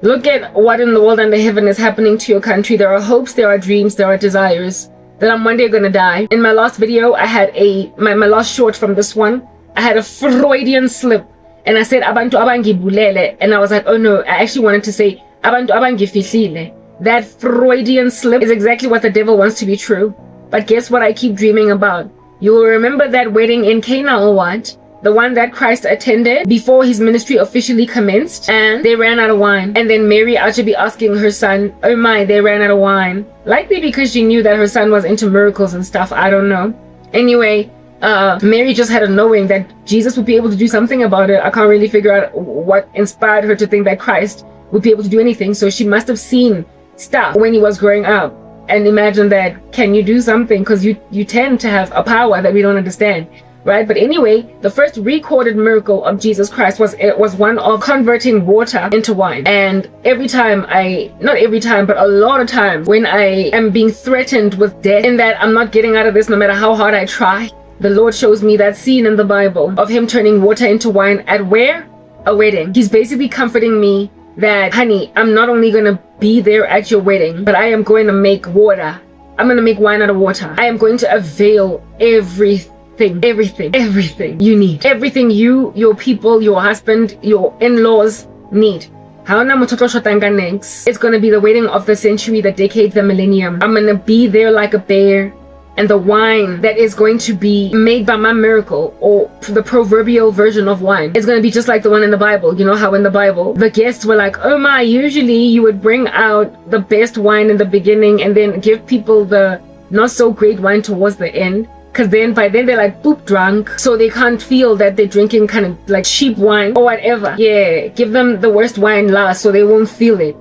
Look at what in the world under heaven is happening to your country. There are hopes, there are dreams, there are desires that I'm one day gonna die. In my last video, I had my last short from this one, I had a Freudian slip and I said abantu abangibulele, and I was like, oh no, I actually wanted to say abantu abangifihlile. That Freudian slip is exactly what the devil wants to be true. But guess what I keep dreaming about? You will remember that wedding in Cana or what? The one that Christ attended before his ministry officially commenced, and they ran out of wine. And then Mary ought to be asking her son, oh my, they ran out of wine. Likely because she knew that her son was into miracles and stuff, I don't know. Anyway, Mary just had a knowing that Jesus would be able to do something about it. I can't really figure out what inspired her to think that Christ would be able to do anything. So she must have seen stuff when he was growing up and imagine that, can you do something? Because you tend to have a power that we don't understand. Right? But anyway, the first recorded miracle of Jesus Christ was one of converting water into wine. And every time not every time, but a lot of times when I am being threatened with death, in that I'm not getting out of this no matter how hard I try, the Lord shows me that scene in the Bible of him turning water into wine at where? A wedding. He's basically comforting me that, honey, I'm not only going to be there at your wedding, but I am going to make water. I'm going to make wine out of water. I am going to avail everything you need, everything you, your people, your husband, your in-laws need. It's gonna be the wedding of the century, the decade, the millennium. I'm gonna be there like a bear, and the wine that is going to be made by my miracle, or the proverbial version of wine, is gonna be just like the one in the Bible. You know how in the Bible the guests were like, oh my, usually you would bring out the best wine in the beginning and then give people the not so great wine towards the end. Because then by then they're like boop drunk, so they can't feel that they're drinking kind of like cheap wine or whatever. Yeah, give them the worst wine last so they won't feel it,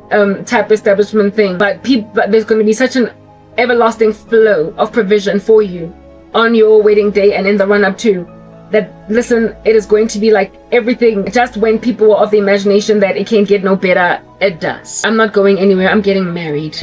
type establishment thing. But there's going to be such an everlasting flow of provision for you on your wedding day and in the run up to that. Listen, it is going to be like everything. Just when people were of the imagination that it can't get no better, it does. I'm not going anywhere. I'm getting married.